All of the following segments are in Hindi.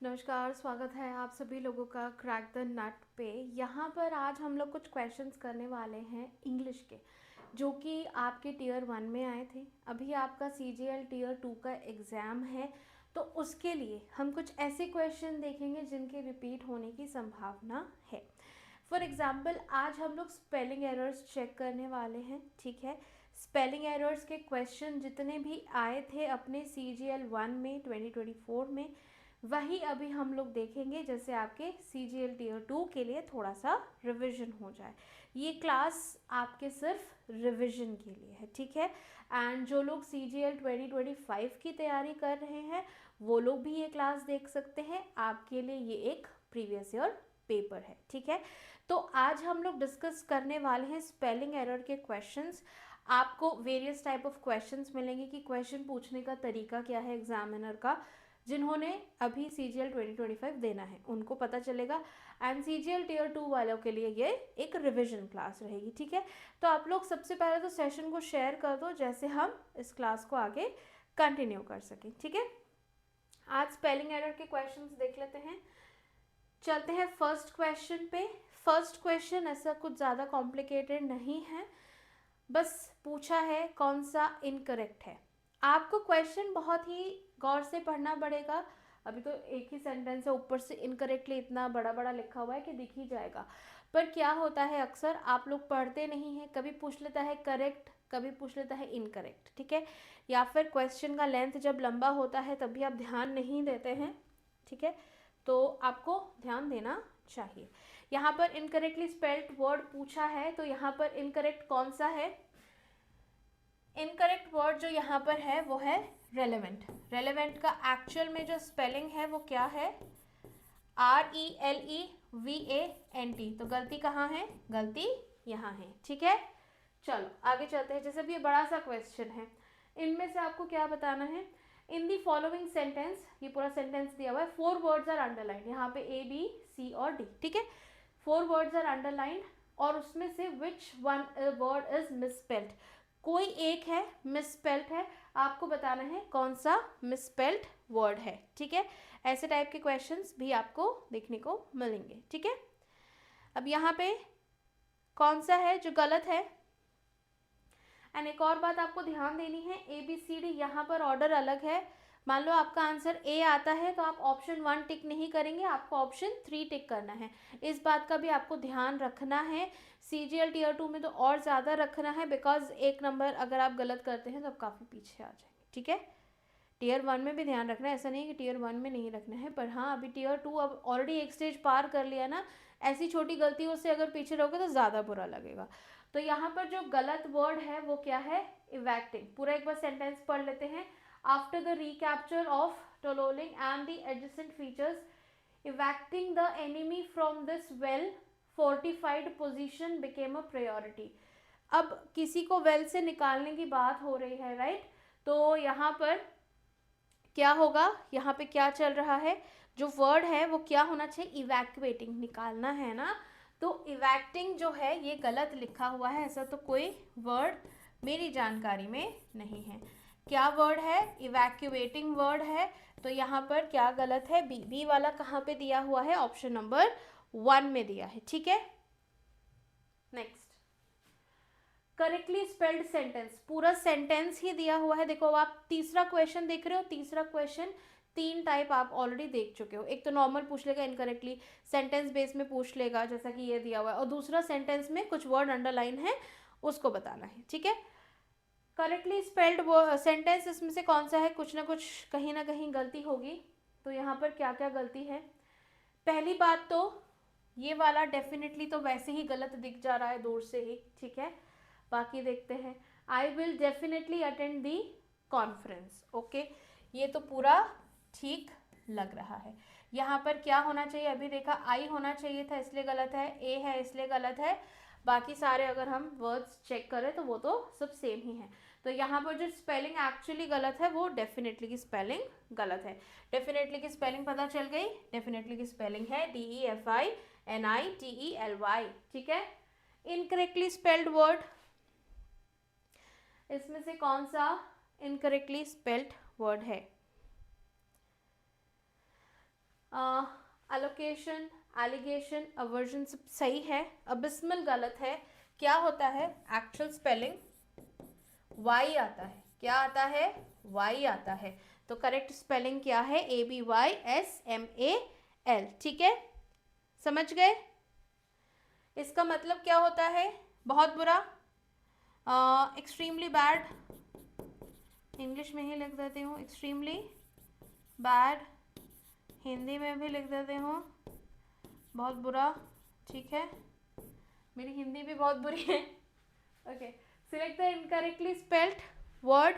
नमस्कार, स्वागत है आप सभी लोगों का क्रैक द नट पे। यहाँ पर आज हम लोग कुछ क्वेश्चंस करने वाले हैं इंग्लिश के, जो कि आपके टीयर 1 में आए थे। अभी आपका सीजीएल टीयर 2 का एग्ज़ाम है, तो उसके लिए हम कुछ ऐसे क्वेश्चन देखेंगे जिनके रिपीट होने की संभावना है। फॉर एग्ज़ाम्पल आज हम लोग स्पेलिंग एरर्स चेक करने वाले हैं, ठीक है। स्पेलिंग एरर्स के क्वेश्चन जितने भी आए थे अपने सीजीएल 1 में 2024 में, वही अभी हम लोग देखेंगे, जैसे आपके सीजीएल टीयर 2 के लिए थोड़ा सा रिवीजन हो जाए। ये क्लास आपके सिर्फ रिवीजन के लिए है, ठीक है। एंड जो लोग सीजीएल 2025 की तैयारी कर रहे हैं वो लोग भी ये क्लास देख सकते हैं। आपके लिए ये एक प्रीवियस ईयर पेपर है, ठीक है। तो आज हम लोग डिस्कस करने वाले हैं स्पेलिंग एरर के क्वेश्चंस। आपको वेरियस टाइप ऑफ क्वेश्चंस मिलेंगे कि क्वेश्चन पूछने का तरीका क्या है एग्जामिनर का। जिन्होंने अभी सीजीएल 2025 देना है उनको पता चलेगा, एंड सीजीएल टीयर 2 वालों के लिए ये एक रिवीजन क्लास रहेगी, ठीक है। तो आप लोग सबसे पहले तो सेशन को शेयर कर दो, जैसे हम इस क्लास को आगे कंटिन्यू कर सकें, ठीक है। आज स्पेलिंग एरर के क्वेश्चंस देख लेते हैं। चलते हैं फर्स्ट क्वेश्चन पे। फर्स्ट क्वेश्चन ऐसा कुछ ज़्यादा कॉम्प्लिकेटेड नहीं है, बस पूछा है कौन सा इनकरेक्ट है। आपको क्वेश्चन बहुत ही गौर से पढ़ना पड़ेगा। अभी तो एक ही सेंटेंस है, ऊपर से इनकरेक्टली इतना बड़ा बड़ा लिखा हुआ है कि दिख ही जाएगा। पर क्या होता है, अक्सर आप लोग पढ़ते नहीं हैं, कभी पूछ लेता है करेक्ट, कभी पूछ लेता है इनकरेक्ट, ठीक है। या फिर क्वेश्चन का लेंथ जब लंबा होता है तभी आप ध्यान नहीं देते हैं, ठीक है। तो आपको ध्यान देना चाहिए। यहाँ पर इनकरेक्टली स्पेल्ड वर्ड पूछा है, तो यहाँ पर इनकरेक्ट कौन सा है? इनकरेक्ट वर्ड जो यहाँ पर है वो है रेलेवेंट। रेलेवेंट का एक्चुअल में जो स्पेलिंग है वो क्या है? RELEVANT। तो गलती कहाँ है? गलती यहाँ है, ठीक है। चलो आगे चलते हैं। जैसे भी ये बड़ा सा क्वेश्चन है, इनमें से आपको क्या बताना है? इन दी फॉलोइंग सेंटेंस, ये पूरा सेंटेंस दिया हुआ है, 4 वर्ड्स आर अंडरलाइन। यहाँ पे A B C और D, ठीक है। 4 वर्ड्स आर अंडरलाइन और उसमें से which one word is misspelled. कोई एक है मिसस्पेल्ड है, आपको बताना है कौन सा मिसस्पेल्ड वर्ड है, ठीक है। ऐसे टाइप के क्वेश्चंस भी आपको देखने को मिलेंगे, ठीक है। अब यहाँ पे कौन सा है जो गलत है? एंड एक और बात आपको ध्यान देनी है, ABCD यहाँ पर ऑर्डर अलग है। मान लो आपका आंसर A आता है तो आप ऑप्शन 1 टिक नहीं करेंगे, आपको ऑप्शन 3 टिक करना है। इस बात का भी आपको ध्यान रखना है। सीजीएल टीयर 2 में तो और ज़्यादा रखना है, बिकॉज एक नंबर अगर आप गलत करते हैं तो आप काफ़ी पीछे आ जाएंगे, ठीक है। टीयर 1 में भी ध्यान रखना है, ऐसा नहीं है कि टीयर 1 में नहीं रखना है, पर हाँ अभी टीयर 2 अब ऑलरेडी एक स्टेज पार कर लिया ना। ऐसी छोटी गलतियों से अगर पीछे रहोगे तो ज़्यादा बुरा लगेगा। तो यहाँ पर जो गलत वर्ड है वो क्या है? इवैक्टिंग। पूरा एक बार सेंटेंस पढ़ लेते हैं। After the recapture of Tololing and the adjacent features, evicting the enemy from this well fortified position became a priority. अब किसी को वेल से निकालने की बात हो रही है, राइट। तो यहाँ पर क्या होगा? यहाँ पे क्या चल रहा है? जो वर्ड है वो क्या होना चाहिए? इवैक्यूएटिंग, निकालना है ना। तो इवैक्टिंग जो है ये गलत लिखा हुआ है, ऐसा तो कोई वर्ड मेरी जानकारी में नहीं है। क्या वर्ड है? इवैक्यूएटिंग वर्ड है। तो यहाँ पर क्या गलत है? बी वाला कहाँ पे दिया हुआ है? ऑप्शन नंबर 1 में दिया है, ठीक है। Next, correctly spelled sentence. पूरा सेंटेंस ही दिया हुआ है। देखो आप तीसरा क्वेश्चन देख रहे हो, तीसरा क्वेश्चन 3 टाइप आप ऑलरेडी देख चुके हो। एक तो नॉर्मल पूछ लेगा इनकरेक्टली, सेंटेंस बेस में पूछ लेगा जैसा कि ये दिया हुआ है, और दूसरा सेंटेंस में कुछ वर्ड अंडरलाइन है उसको बताना है, ठीक है। करेक्टली स्पेल्ड सेंटेंस इसमें से कौन सा है? कुछ ना कुछ कहीं ना कहीं गलती होगी। तो यहाँ पर क्या क्या गलती है? पहली बात तो ये वाला डेफिनेटली तो वैसे ही गलत दिख जा रहा है दूर से ही, ठीक है। बाकी देखते हैं। I will definitely attend the conference, okay, ये तो पूरा ठीक लग रहा है। यहाँ पर क्या होना चाहिए? अभी देखा आई होना चाहिए था इसलिए गलत है, ए है इसलिए गलत है। बाकी सारे अगर हम वर्ड्स चेक करें तो वो तो सब सेम ही है। तो यहाँ पर जो स्पेलिंग एक्चुअली गलत है वो डेफिनेटली की स्पेलिंग गलत है। डेफिनेटली की स्पेलिंग पता चल गई। डेफिनेटली की स्पेलिंग है DEFINITELY, ठीक है। इनकरेक्टली स्पेल्ड वर्ड, इसमें से कौन सा इनकरेक्टली स्पेल्ड वर्ड है? अलोकेशन, एलिगेशन, अवर्जन सब सही है, अबिस्मल गलत है। क्या होता है एक्चुअल स्पेलिंग वाई आता है, क्या आता है वाई आता है, तो करेक्ट स्पेलिंग क्या है ABYSMAL, ठीक है, समझ गए। इसका मतलब क्या होता है बहुत बुरा, एक्सट्रीमली बैड, इंग्लिश में ही लिख देती हूँ एक्सट्रीमली बैड, हिंदी में भी लिख देती हूँ बहुत बुरा, ठीक है, मेरी हिंदी भी बहुत बुरी है। Okay, select the incorrectly spelled word.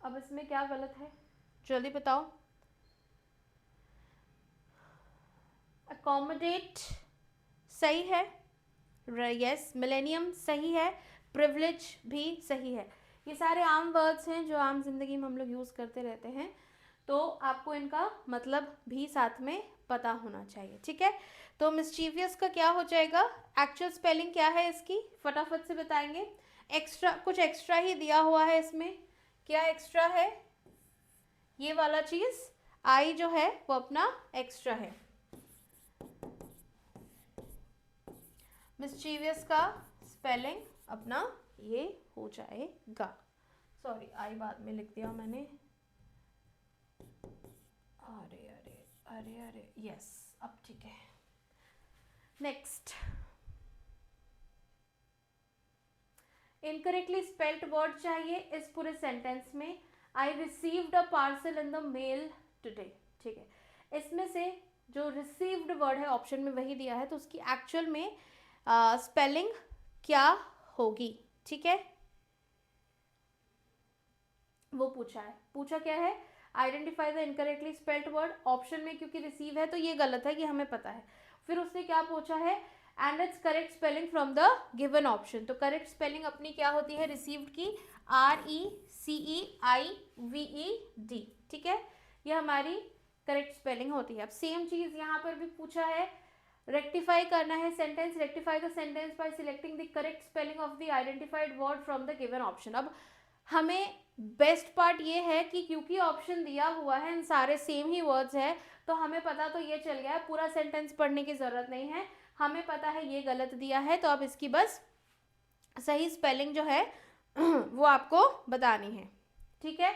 अब इसमें क्या गलत है जल्दी बताओ। अकोमोडेट सही है, यस, मिलेनियम सही है, प्रिविलेज भी सही है। ये सारे आम वर्ड्स हैं जो आम जिंदगी में हम लोग यूज़ करते रहते हैं, तो आपको इनका मतलब भी साथ में पता होना चाहिए, ठीक है। तो मिस्चीवियस का क्या हो जाएगा, एक्चुअल स्पेलिंग क्या है इसकी, फटाफट से बताएंगे। एक्स्ट्रा, कुछ एक्स्ट्रा ही दिया हुआ है इसमें, क्या एक्स्ट्रा है, ये वाला चीज़ आई जो है वो अपना एक्स्ट्रा है। मिस्चीवियस का स्पेलिंग अपना ये हो जाएगा, सॉरी आई बाद में लिख दिया मैंने, अरे अरे अरे अरे, यस अब ठीक है। नेक्स्ट, इनकरेक्टली स्पेल्ड वर्ड चाहिए इस पूरे सेंटेंस में। I received a parcel in the mail today, ठीक है, इसमें से जो रिसीव्ड वर्ड है ऑप्शन में वही दिया है, तो उसकी एक्चुअल में स्पेलिंग क्या होगी, ठीक है, वो पूछा है। पूछा क्या है, identify the incorrectly spelled word, option में क्योंकि रिसीव है तो ये गलत है, कि हमें पता है। फिर उसने क्या पूछा है, and it's correct spelling from the given option, तो करेक्ट स्पेलिंग अपनी क्या होती है रिसीव्ड की, RECEIVED, ठीक है, ये हमारी करेक्ट स्पेलिंग होती है। अब सेम चीज यहाँ पर भी पूछा है, रेक्टिफाई करना है sentence, rectify the sentence by selecting the correct spelling of the identified word from the given option. अब हमें बेस्ट पार्ट ये है कि क्योंकि ऑप्शन दिया हुआ है, इन सारे सेम ही वर्ड्स है, तो हमें पता तो ये चल गया है, पूरा सेंटेंस पढ़ने की ज़रूरत नहीं है, हमें पता है ये गलत दिया है, तो अब इसकी बस सही स्पेलिंग जो है वो आपको बतानी है, ठीक है।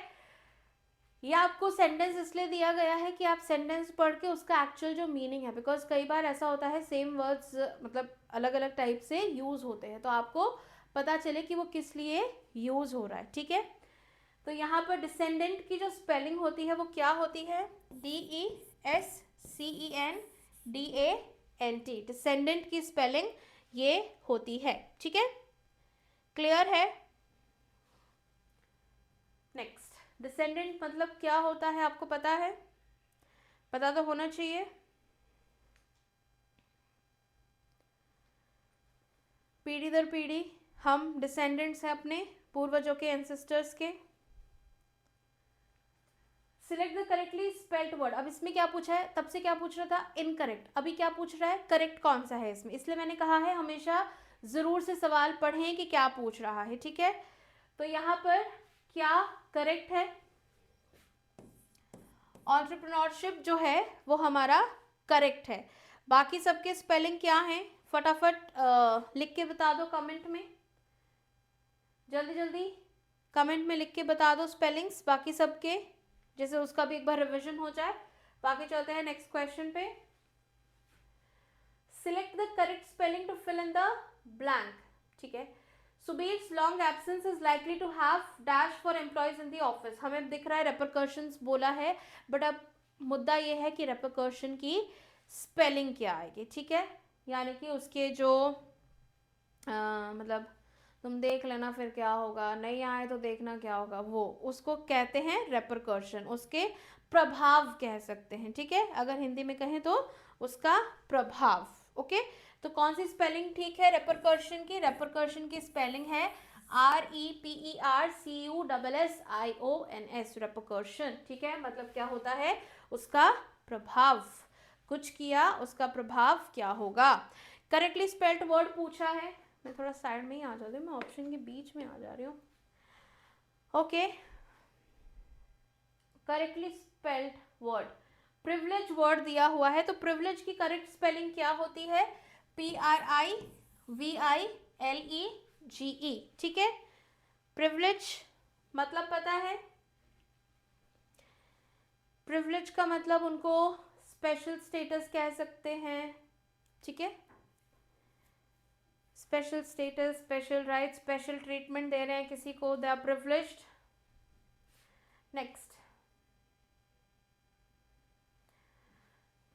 ये आपको सेंटेंस इसलिए दिया गया है कि आप सेंटेंस पढ़ के उसका एक्चुअल जो मीनिंग है, बिकॉज कई बार ऐसा होता है सेम वर्ड्स मतलब अलग अलग टाइप से यूज़ होते हैं, तो आपको पता चले कि वो किस लिए यूज़ हो रहा है, ठीक है। तो यहाँ पर डिसेंडेंट की जो स्पेलिंग होती है वो क्या होती है, DESCENDANT, डिसेंडेंट की स्पेलिंग ये होती है, ठीक है, क्लियर है। नेक्स्ट, डिसेंडेंट मतलब क्या होता है आपको पता है, पता तो होना चाहिए। पीढ़ी दर पीढ़ी हम डिसेंडेंट्स हैं अपने पूर्वजों के, एंसेस्टर्स के। Select the correctly spelled word, अब इसमें क्या पूछा है, तब से क्या पूछ रहा था इनकरेक्ट, अभी क्या पूछ रहा है करेक्ट कौन सा है इसमें, इसलिए मैंने कहा है हमेशा जरूर से सवाल पढ़ें कि क्या पूछ रहा है, ठीक है। तो यहाँ पर क्या करेक्ट है, एंटरप्रेन्योरशिप जो है वो हमारा करेक्ट है। बाकी सबके स्पेलिंग क्या है फटाफट लिख के बता दो कमेंट में, जल्दी जल्दी कमेंट में लिख के बता दो स्पेलिंग्स बाकी सबके, जैसे उसका भी एक बार रिवीजन हो जाए। बाकी चलते हैं नेक्स्ट क्वेश्चन पे। Select the correct spelling to fill in the blank, ठीक है। Subir's long absence is likely to have dash for employees in the office, हमें दिख रहा है रेपरकर्शंस बोला है, बट अब मुद्दा ये है कि रेपरकर्शन की स्पेलिंग क्या आएगी, ठीक है, यानी कि उसके जो मतलब तुम देख लेना फिर क्या होगा, नहीं आए तो देखना क्या होगा, वो उसको कहते हैं रेपरकर्शन, उसके प्रभाव कह सकते हैं, ठीक है, अगर हिंदी में कहें तो उसका प्रभाव, ओके। तो कौन सी स्पेलिंग ठीक है रेपरकर्शन की, रेपरकर्शन की स्पेलिंग है REPERCUSSIONS, रेपरकर्शन, ठीक है, मतलब क्या होता है उसका प्रभाव, कुछ किया उसका प्रभाव क्या होगा। करेक्टली स्पेल्ड वर्ड पूछा है, मैं थोड़ा साइड में ही आ जाती हूँ, मैं ऑप्शन के बीच में आ जा रही हूँ, okay. Correctly spelled word, privilege word दिया हुआ है, तो प्रिविलेज की करेक्ट स्पेलिंग क्या होती है? PRIVILEGE, ठीक है। प्रिविलेज मतलब पता है? प्रिविलेज का मतलब उनको स्पेशल स्टेटस कह सकते हैं, ठीक है। Special status, special right, special treatment दे रहे हैं किसी को, they are privileged. Next,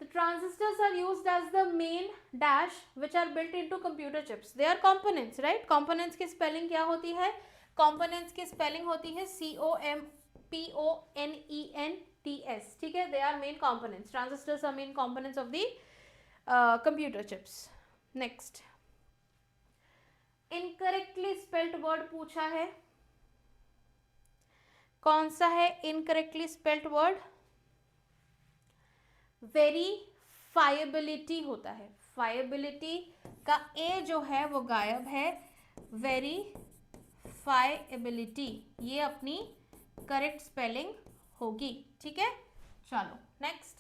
the transistors are used as the main dash which are built into computer chips. They are components, right? components की spelling क्या होती है? components की spelling होती है COMPONENTS, ठीक है। They are main components. Transistors are main components of the computer chips. Next, incorrectly spelled word पूछा है, कौन सा है incorrectly spelled word? वेरीफाइबिलिटी होता है, फाइबिलिटी का ए जो है वो गायब है, वेरीफाइबिलिटी ये अपनी करेक्ट स्पेलिंग होगी, ठीक है। चलो नेक्स्ट,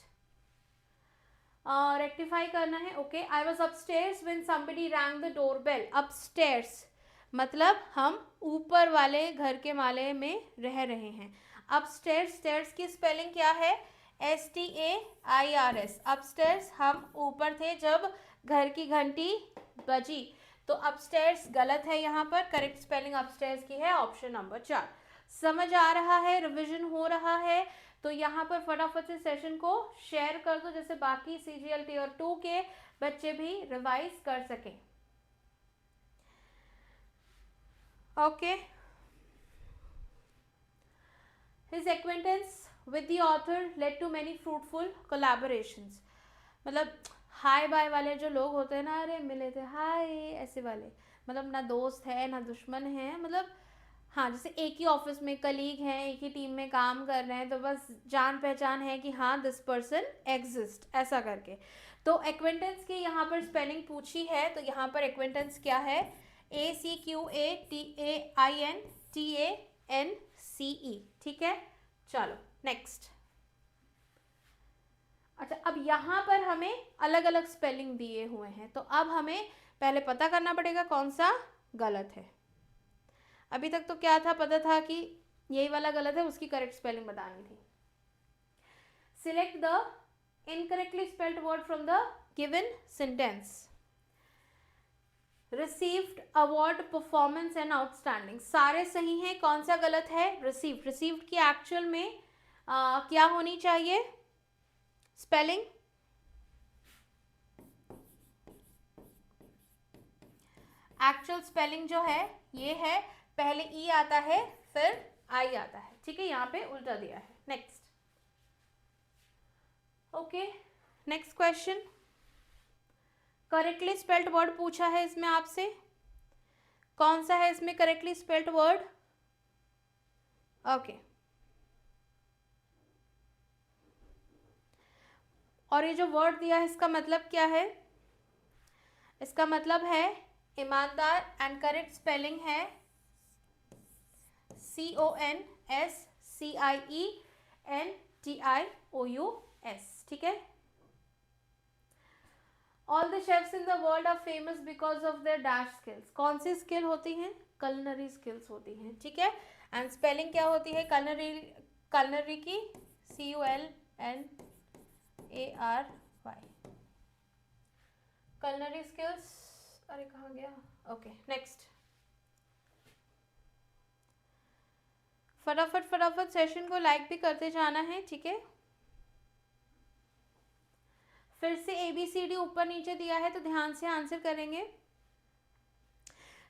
रेक्टिफाई करना है। Okay, I was upstairs when somebody wrong the doorbell. Upstairs मतलब हम ऊपर वाले घर के माले में रह रहे हैं। अपस्टेयर्स, स्टेयर्स की स्पेलिंग क्या है? STAIRS, अपस्टेयर्स हम ऊपर थे जब घर की घंटी बजी, तो अपस्टेयर्स गलत है यहाँ पर, करेक्ट स्पेलिंग अपस्टेयर्स की है ऑप्शन नंबर 4। समझ आ रहा है? रिवीजन हो रहा है? तो यहाँ पर फटाफट से सेशन को शेयर कर दो, जैसे बाकी CGL Tier 2 के बच्चे भी रिवाइज कर सकें। Okay, His acquaintance with the author led to many fruitful collaborations. मतलब हाय बाय वाले जो लोग होते हैं ना, अरे मिले थे हाय, ऐसे वाले, मतलब ना दोस्त है ना दुश्मन है, मतलब हाँ, जैसे एक ही ऑफिस में कलीग हैं, एक ही टीम में काम कर रहे हैं, तो बस जान पहचान है कि हाँ दिस पर्सन एग्जिस्ट, ऐसा करके। तो एक्वेंटेंस की यहाँ पर स्पेलिंग पूछी है, तो यहाँ पर एक्वेंटेंस क्या है? ACQUATAINTANCE, ठीक है। चलो नेक्स्ट, अच्छा अब यहाँ पर हमें अलग अलग स्पेलिंग दिए हुए हैं, तो अब हमें पहले पता करना पड़ेगा कौन सा गलत है। अभी तक तो क्या था, पता था कि यही वाला गलत है, उसकी करेक्ट स्पेलिंग बतानी थी। Select the incorrectly spelled word from the given sentence. Received, award, performance and outstanding, सारे सही हैं, कौन सा गलत है? रिसीव्ड। रिसीव्ड की एक्चुअल में क्या होनी चाहिए स्पेलिंग? एक्चुअल स्पेलिंग जो है ये है, पहले ई आता है फिर आई आता है, ठीक है, यहाँ पे उल्टा दिया है। Next, okay, next question, correctly spelled word पूछा है इसमें आपसे, कौन सा है इसमें करेक्टली स्पेल्ड वर्ड? ओके, और ये जो वर्ड दिया है इसका मतलब क्या है? इसका मतलब है ईमानदार, एंड करेक्ट स्पेलिंग है CONSCIENTIOUS, ठीक है। All the chefs in the world are famous because of their dash skills, कौन सी स्किल होती हैं? कलनरी स्किल्स होती हैं, ठीक है। एंड स्पेलिंग क्या होती है कलनरी? कलनरी की CULNARY, कलनरी स्किल्स। अरे कहाँ गया? ओके नेक्स्ट, फटाफट फटाफट सेशन को लाइक भी करते जाना है, ठीक है। फिर से ABCD ऊपर नीचे दिया है, तो ध्यान से आंसर करेंगे।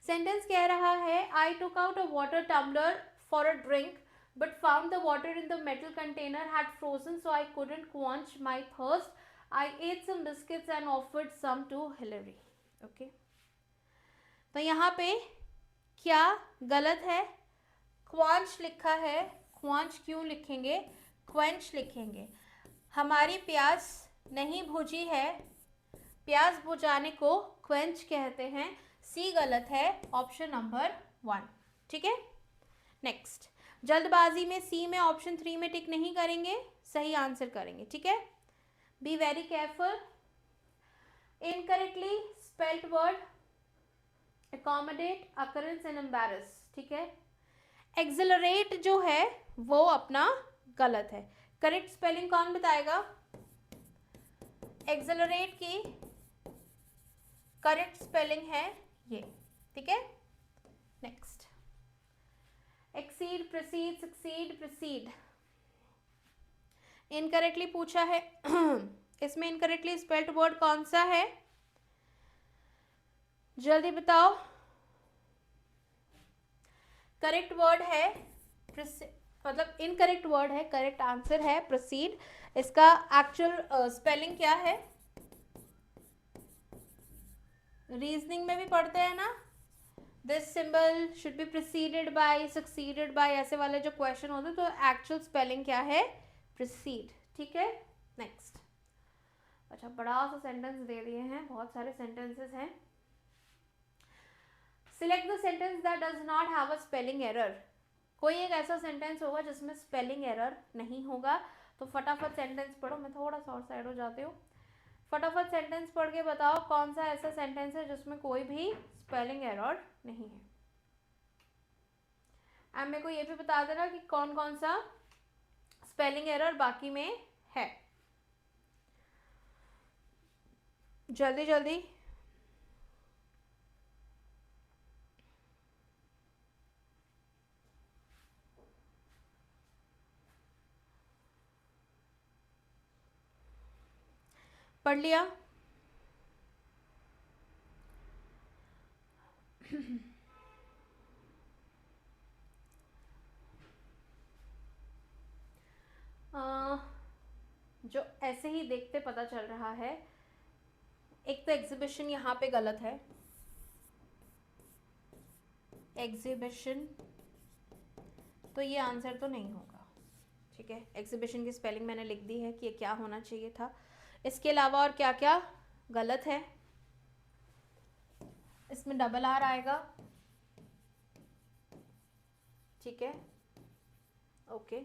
सेंटेंस कह रहा है, I took out a water tumbler for a drink but found the water in the metal container had frozen, so I couldn't quench my thirst. I ate some biscuits and offered some to Hillary. Okay, तो यहाँ पे क्या गलत है? क्वांच लिखा है, क्वांच क्यों लिखेंगे? क्वेंच लिखेंगे। हमारी प्यास नहीं बुझी है, प्यास बुझाने को क्वेंच कहते हैं, सी गलत है, ऑप्शन नंबर 1, ठीक है। नेक्स्ट, जल्दबाजी में सी में ऑप्शन 3 में टिक नहीं करेंगे, सही आंसर करेंगे, ठीक है। Be very careful. Incorrectly spelled word accommodate, occurrence and embarrass, ठीक है। एक्सेलरेट जो है वो अपना गलत है। करेक्ट स्पेलिंग कौन बताएगा? एक्सेलरेट की करेक्ट स्पेलिंग है ये, ठीक है। Next, exceed, proceed, succeed, proceed. Incorrectly पूछा है इसमें इनकरेक्टली स्पेल्ड वर्ड कौन सा है? जल्दी बताओ। करेक्ट वर्ड है मतलब इनकरेक्ट वर्ड है, करेक्ट आंसर है प्रोसीड। इसका एक्चुअल स्पेलिंग क्या है? रीजनिंग में भी पढ़ते हैं ना, this symbol should be preceded by, succeeded by, ऐसे वाले जो क्वेश्चन होते हैं, तो एक्चुअल स्पेलिंग क्या है? प्रीसीड, ठीक है। नेक्स्ट, अच्छा बड़ा सा सेंटेंस दे दिए हैं, बहुत सारे सेंटेंसेस हैं। Select the sentence that does not have a spelling error. कोई एक ऐसा सेंटेंस होगा जिसमें स्पेलिंग एरर नहीं होगा, तो फटाफट सेंटेंस पढ़ो। मैं थोड़ा सा और साइड हो जाती हूँ। फटाफट सेंटेंस पढ़ के बताओ कौन सा ऐसा सेंटेंस है जिसमें कोई भी स्पेलिंग एरर नहीं है। अब मेरे को ये भी बता देना कि कौन कौन सा स्पेलिंग एरर बाकी में है, जल्दी जल्दी। पढ़ लिया? जो ऐसे ही देखते पता चल रहा है, एक तो एग्जीबिशन यहाँ पे गलत है, एग्जीबिशन, तो ये आंसर तो नहीं होगा, ठीक है। एग्जीबिशन की स्पेलिंग मैंने लिख दी है कि ये क्या होना चाहिए था। इसके अलावा और क्या क्या गलत है? इसमें डबल आर आएगा, ठीक है, ओके।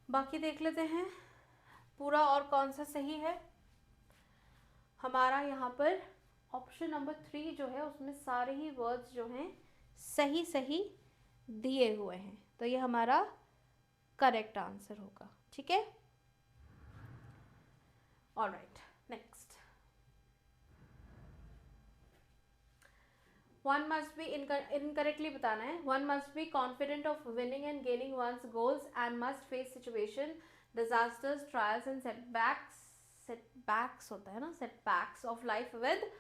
बाकी देख लेते हैं पूरा और कौन सा सही है। हमारा यहाँ पर ऑप्शन नंबर 3 जो है उसमें सारे ही वर्ड्स जो हैं सही सही दिए हुए हैं, तो ये हमारा करेक्ट आंसर होगा, ठीक है। Alright, next. One must be, incorrectly बताना है। One must be confident of winning and gaining one's goals and must face situation, disasters, trials and setbacks होता है ना, setbacks of life with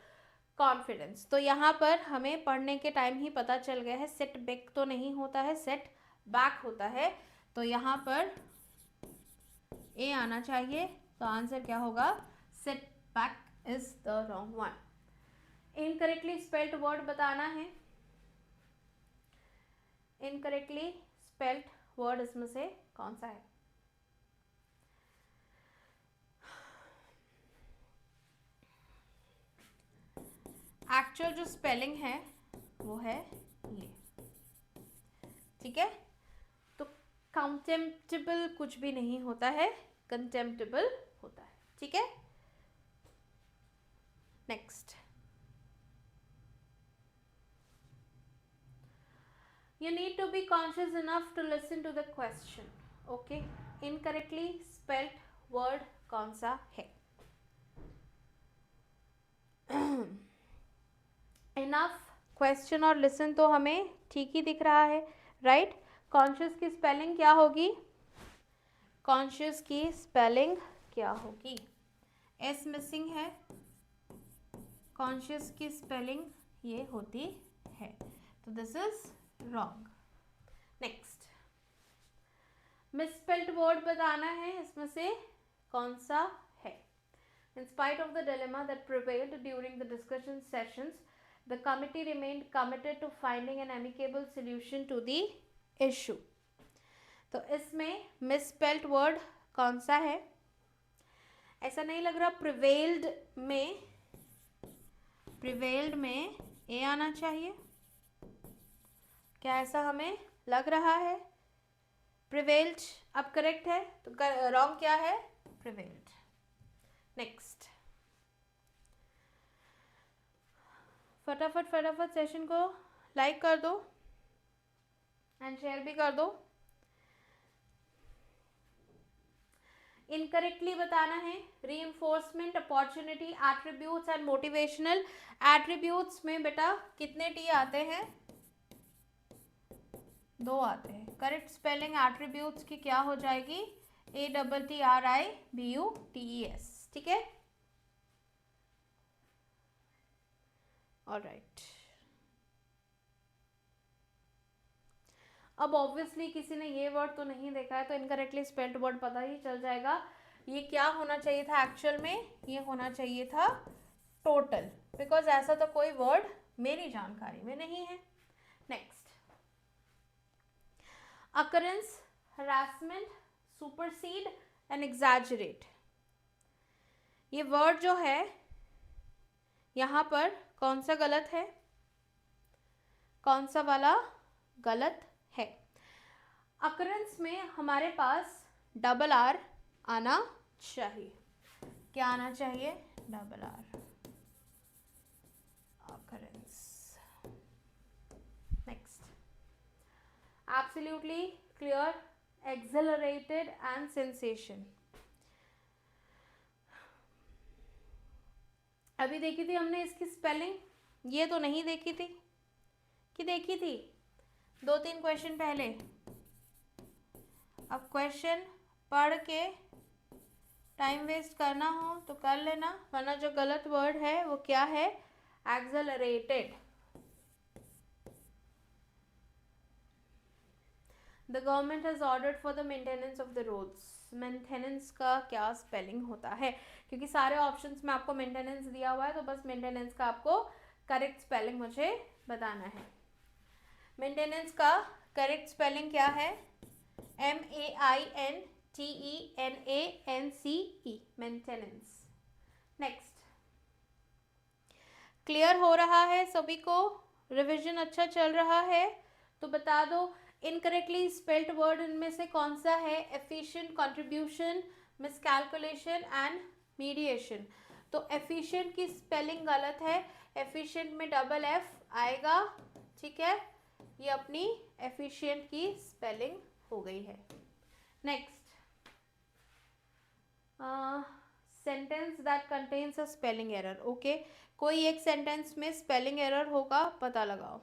confidence. तो यहाँ पर हमें पढ़ने के टाइम ही पता चल गया है, सेट बैक तो नहीं होता है, सेट बैक होता है। तो यहाँ पर ए आना चाहिए, तो आंसर क्या होगा? Set back is the wrong one. Incorrectly spelled word बताना है। इनकरेक्टली स्पेल्ड वर्ड इसमें से कौन सा है? एक्चुअल जो स्पेलिंग है वो है ये, ठीक है। तो काउंटेम्प्टेबल कुछ भी नहीं होता है, कंटेम्प्टेबल होता है, ठीक है। Next, you need to be conscious enough to listen to the question, okay। incorrectly spelled word कौन सा है? enough, question और listen तो हमें ठीक ही दिख रहा है, राइट। कॉन्शियस की स्पेलिंग क्या होगी? कॉन्शियस की स्पेलिंग क्या होगी? एस मिसिंग है, कॉन्शियस की स्पेलिंग ये होती है, तो this is wrong. Next, misspelled word बताना है, इसमें से कौन सा है? In spite of the dilemma that prevailed during the discussion sessions, the committee remained committed to finding an amicable solution to the issue. तो इसमें मिसस्पेल्ड वर्ड कौन सा है? ऐसा नहीं लग रहा प्रिवेल्ड में ए आना चाहिए, क्या ऐसा हमें लग रहा है? प्रिवेल्ड अब करेक्ट है, तो रॉन्ग क्या है? प्रिवेल्ड। नेक्स्ट, फटाफट फटाफट सेशन को लाइक कर दो एंड शेयर भी कर दो। इनकरेक्टली बताना है। Reinforcement, opportunity, attributes and motivational. Attributes में बेटा कितने टी आते हैं? 2 आते हैं। करेक्ट स्पेलिंग एट्रीब्यूट्स की क्या हो जाएगी? ATTRIBUTES। ठीक है, ऑलराइट। अब ऑब्वियसली किसी ने ये वर्ड तो नहीं देखा है, तो इनकरेक्टली स्पेल्ड वर्ड पता ही चल जाएगा। ये क्या होना चाहिए था एक्चुअल में? ये होना चाहिए था टोटल, बिकॉज ऐसा तो कोई वर्ड मेरी जानकारी में नहीं है। Next, occurrence, harassment, supersede and exaggerate। ये वर्ड जो है यहाँ पर कौन सा गलत है? कौन सा वाला गलत है? occurrence में हमारे पास डबल आर आना चाहिए। क्या आना चाहिए? Double R, occurrence। Next, absolutely clear, exhilarated and sensation। अभी देखी थी हमने इसकी स्पेलिंग, ये तो नहीं देखी थी कि देखी थी 2-3 क्वेश्चन पहले। अब क्वेश्चन पढ़ के टाइम वेस्ट करना हो तो कर लेना, वरना जो गलत वर्ड है वो क्या है? Accelerated. The government has ordered for the maintenance of the roads. Maintenance का क्या स्पेलिंग होता है? क्योंकि सारे ऑप्शंस में आपको मेंटेनेंस दिया हुआ है, तो बस मेंटेनेंस का आपको करेक्ट स्पेलिंग मुझे बताना है। मेंटेनेंस का करेक्ट स्पेलिंग क्या है? MAINTENANCE, maintenance. नेक्स्ट, क्लियर हो रहा है सभी को? रिवीजन अच्छा चल रहा है? तो बता दो इनकरेक्टली स्पेल्ड वर्ड इनमें से कौन सा है? Efficient, contribution, miscalculation and mediation. तो एफिशिएंट की स्पेलिंग गलत है, एफिशिएंट में डबल एफ आएगा। ठीक है, ये अपनी एफिशिएंट की स्पेलिंग हो गई है। Next, sentence that contains a spelling error. Okay, कोई एक सेंटेंस में स्पेलिंग एरर होगा, पता लगाओ।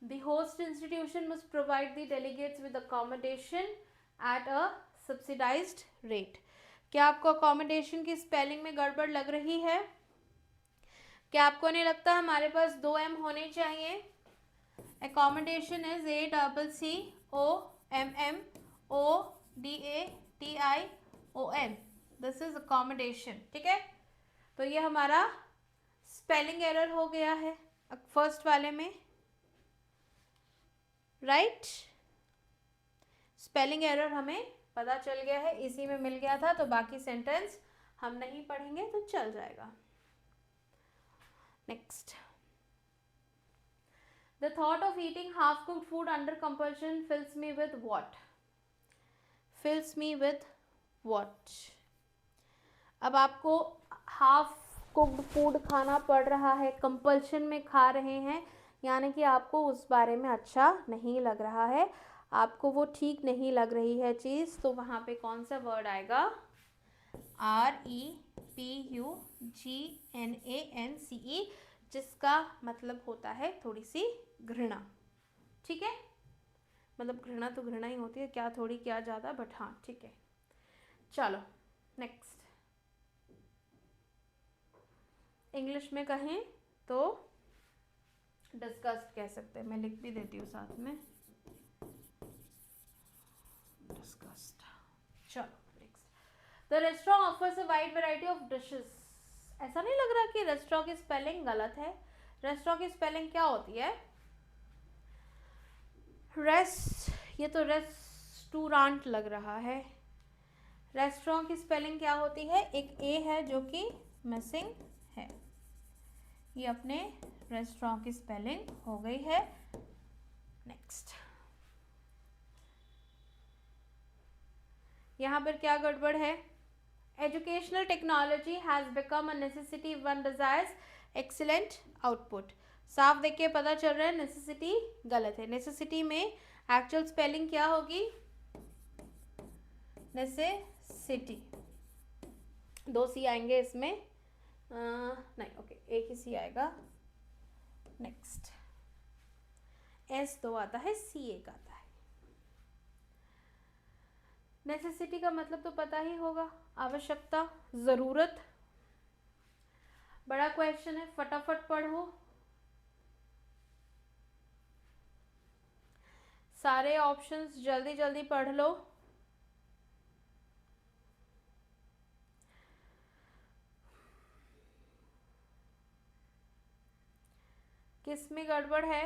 The host institution must provide the delegates with accommodation at a subsidized rate। क्या आपको accommodation की स्पेलिंग में गड़बड़ लग रही है? क्या आपको नहीं लगता हमारे पास 2 M होने चाहिए? accommodation is ACCOMMODATION। This is accommodation। ठीक है, तो ये हमारा स्पेलिंग एरर हो गया है फर्स्ट वाले में, राइट। स्पेलिंग एरर हमें पता चल गया है, इसी में मिल गया था, तो बाकी सेंटेंस हम नहीं पढ़ेंगे तो चल जाएगा। Next, the thought of eating half cooked food under compulsion fills me with what? Fills me with what? अब आपको हाफ कुक्ड फूड खाना पड़ रहा है, कंपल्शन में खा रहे हैं, यानी कि आपको उस बारे में अच्छा नहीं लग रहा है, आपको वो ठीक नहीं लग रही है चीज़, तो वहाँ पे कौन सा वर्ड आएगा? REPUGNANCE, जिसका मतलब होता है थोड़ी सी घृणा। ठीक है, मतलब घृणा तो घृणा ही होती है, क्या थोड़ी क्या ज़्यादा, बट हाँ ठीक है। चलो नेक्स्ट, इंग्लिश में कहें तो डिस्गस्ट कह सकते हैं, मैं लिख भी देती हूँ साथ में, डिस्गस्ट। चलो next, the restaurant offers a wide variety of dishes. ऐसा नहीं लग रहा कि रेस्टोरेंट की स्पेलिंग गलत है? रेस्टोरेंट की स्पेलिंग क्या होती है? रेस्ट, ये तो रेस्टोरेंट लग रहा है। रेस्टोरेंट की स्पेलिंग क्या होती है? एक ए है जो कि मिसिंग है, ये अपने रेस्टोरेंट की स्पेलिंग हो गई है। नेक्स्ट, यहाँ पर क्या गड़बड़ है? Educational technology has become a necessity one desires excellent output. साफ देख के पता चल रहा है नेसेसिटी गलत है। नेसेसिटी में एक्चुअल स्पेलिंग क्या होगी? नेसेसिटी, 2 सी आएंगे इसमें, नहीं ओके, एक ही सी आएगा। नेक्स्ट, एस 2 आता है, सी 1 आता है। नेसेसिटी का मतलब तो पता ही होगा, आवश्यकता, जरूरत। बड़ा क्वेश्चन है, फटाफट पढ़ो, सारे ऑप्शंस जल्दी जल्दी पढ़ लो। किस में गड़बड़ है?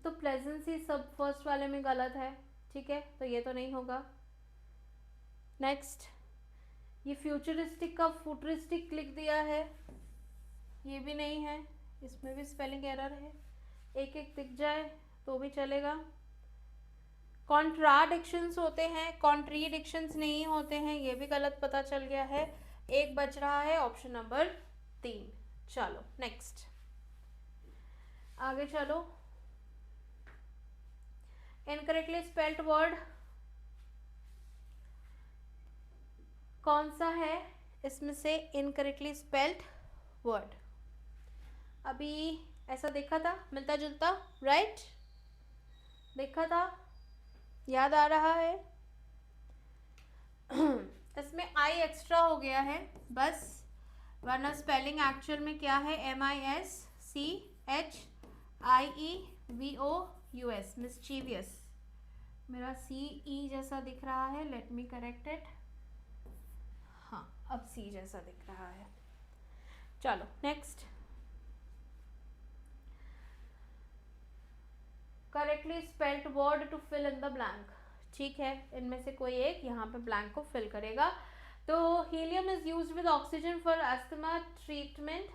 तो प्लेजेंसी सब फर्स्ट वाले में गलत है, ठीक है, तो ये तो नहीं होगा। नेक्स्ट, ये फ्यूचरिस्टिक का फूटरिस्टिक लिख दिया है, ये भी नहीं है, इसमें भी स्पेलिंग एरर है। एक एक दिख जाए तो भी चलेगा। कॉन्ट्राडिक्शंस होते हैं, कॉन्ट्रीडिक्शंस नहीं होते हैं, ये भी गलत पता चल गया है। एक बच रहा है, ऑप्शन नंबर 3। चलो नेक्स्ट, आगे चलो। इनकरेक्टली स्पेल्ड वर्ड कौन सा है इसमें से? इनकरेक्टली स्पेल्ड वर्ड अभी ऐसा देखा था, मिलता जुलता, राइट? देखा था, याद आ रहा है? इसमें आई एक्स्ट्रा हो गया है बस, वरना स्पेलिंग एक्चुअल में क्या है? MISCHIEVOUS, mischievous. मेरा CE जैसा दिख रहा है, लेट मी करेक्ट इट। हाँ, अब C जैसा दिख रहा है। चलो next, correctly spelled word to fill in the blank. ठीक है, इनमें से कोई एक यहाँ पे ब्लैंक को फिल करेगा। तो helium is used with oxygen for asthma treatment,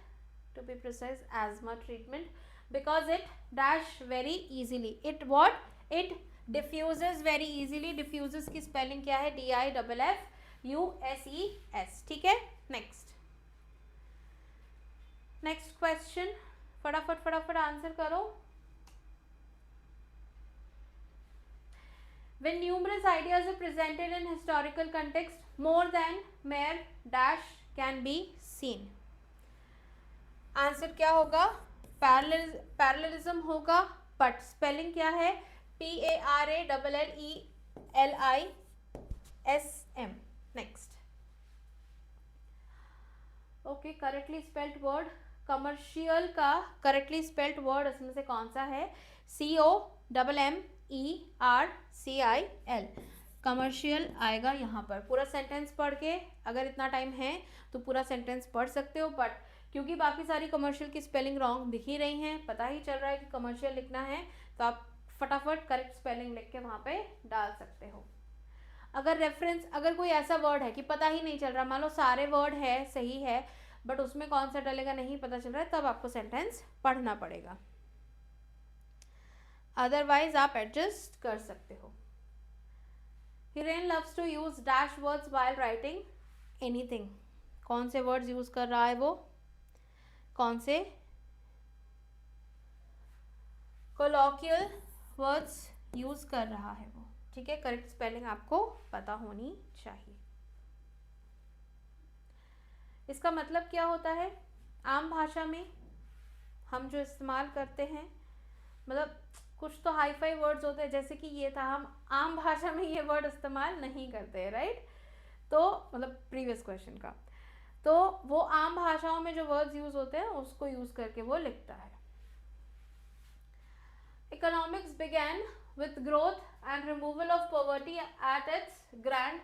to be precise asthma treatment, because it dash very easily, it what, it diffuses very easily. Diffuses की स्पेलिंग क्या है? DIFFUSES, ठीक है। नेक्स्ट, नेक्स्ट क्वेश्चन, फटाफट फटाफट आंसर करो। When numerous ideas are presented in historical context, more than mere dash can be seen. Answer क्या होगा? पैरेललिज्म होगा, बट स्पेलिंग क्या है? PARALLELISM। Next, okay, correctly spelled word, commercial का करेक्टली स्पेल्ड वर्ड इसमें से कौन सा है? COMMERCIL, कमर्शियल आएगा यहाँ पर। पूरा सेंटेंस पढ़ के, अगर इतना टाइम है तो पूरा सेंटेंस पढ़ सकते हो, बट क्योंकि बाकी सारी कमर्शियल की स्पेलिंग रॉन्ग दिख ही रही हैं, पता ही चल रहा है कि कमर्शियल लिखना है, तो आप फटाफट करेक्ट स्पेलिंग लिख के वहाँ पे डाल सकते हो। अगर रेफरेंस, अगर कोई ऐसा वर्ड है कि पता ही नहीं चल रहा, मान लो सारे वर्ड है सही है बट उसमें कौन सा डलेगा नहीं पता चल रहा है, तब आपको सेंटेंस पढ़ना पड़ेगा, अदरवाइज आप एडजस्ट कर सकते हो। Hiren loves to use dash words while writing anything. कौन से वर्ड्स यूज कर रहा है वो? कौन से कोलॉकियल वर्ड्स यूज कर रहा है वो? ठीक है, करेक्ट स्पेलिंग आपको पता होनी चाहिए। इसका मतलब क्या होता है? आम भाषा में हम जो इस्तेमाल करते हैं, मतलब कुछ तो हाई फाई वर्ड्स होते हैं, जैसे कि ये था, हम आम भाषा में ये वर्ड इस्तेमाल नहीं करते हैं, राइट? तो मतलब प्रीवियस क्वेश्चन का, तो वो आम भाषाओं में जो वर्ड्स यूज होते हैं उसको यूज करके वो लिखता है। Economics began with growth and removal of poverty at its grand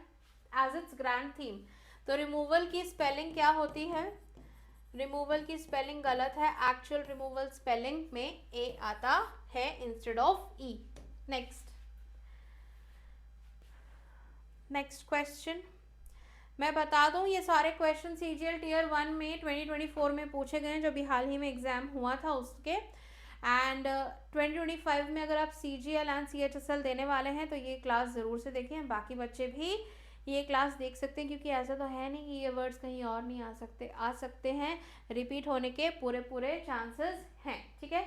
as its grand theme। तो रिमूवल की स्पेलिंग क्या होती है? रिमूवल की स्पेलिंग गलत है, एक्चुअल रिमूवल स्पेलिंग में ए आता है instead of E. Next question मैं बता दूं, ये सारे क्वेश्चन सीजीएल टीयर 1 में 2024 में पूछे गए हैं, जो भी हाल ही में एग्जाम हुआ था उसके। एंड 2025 में अगर आप सीजीएल एंड सीएचएसएल देने वाले हैं तो ये क्लास ज़रूर से देखें। बाकी बच्चे भी ये क्लास देख सकते हैं, क्योंकि ऐसा तो है नहीं कि ये वर्ड्स कहीं और नहीं आ सकते हैं, रिपीट होने के पूरे चांसेस हैं। ठीक है,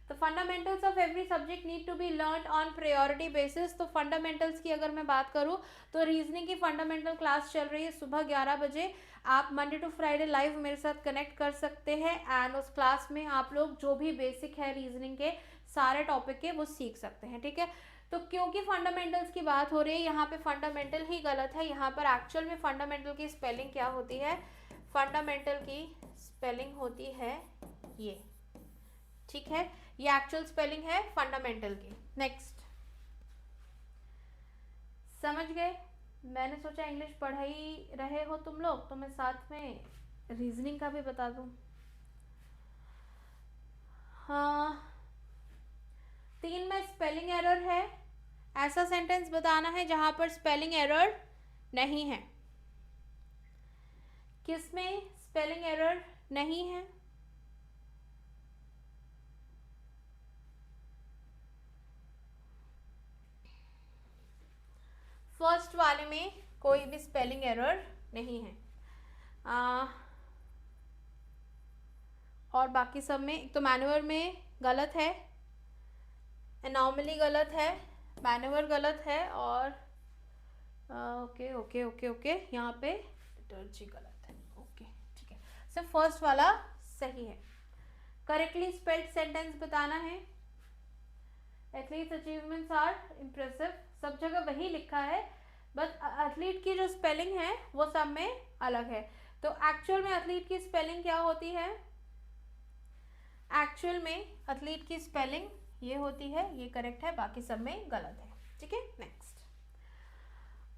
तो fundamentals of every subject need to be learn on priority basis. तो फंडामेंटल्स की अगर मैं बात करूँ तो रीजनिंग की फंडामेंटल क्लास चल रही है सुबह 11 बजे। आप मंडे टू फ्राइडे लाइव मेरे साथ कनेक्ट कर सकते हैं, एंड उस क्लास में आप लोग जो भी बेसिक है रीजनिंग के सारे टॉपिक के वो सीख सकते हैं। ठीक है, तो क्योंकि फंडामेंटल्स की बात हो रही है, यहाँ पे फंडामेंटल ही गलत है। यहाँ पर एक्चुअल में फंडामेंटल की स्पेलिंग क्या होती है? फंडामेंटल की स्पेलिंग होती है ये। ठीक है, ये एक्चुअल स्पेलिंग है फंडामेंटल की। नेक्स्ट, समझ गए? मैंने सोचा इंग्लिश पढ़ ही रहे हो तुम लोग तो मैं साथ में रीजनिंग का भी बता दूं। हाँ, 3 में स्पेलिंग एरर है। ऐसा सेंटेंस बताना है जहां पर स्पेलिंग एरर नहीं है। किसमें स्पेलिंग एरर नहीं है? फर्स्ट वाले में कोई भी स्पेलिंग एरर नहीं है। और बाकी सब में, एक तो मैन्युअर में गलत है, एनॉमली गलत है, मैन्युअर गलत है, और ओके ओके ओके ओके यहाँ पे लिटर्जी गलत है। ओके ठीक है, सिर्फ फर्स्ट वाला सही है। करेक्टली स्पेल्ड सेंटेंस बताना है। एथलीट्स अचीवमेंट्स आर इम्प्रेसिव, सब जगह वही लिखा है, बट एथलीट की जो स्पेलिंग है वो सब में अलग है। तो एक्चुअल में एथलीट की स्पेलिंग क्या होती है? एक्चुअल में एथलीट की स्पेलिंग ये होती है, ये करेक्ट है, बाकी सब में गलत है। ठीक है, नेक्स्ट,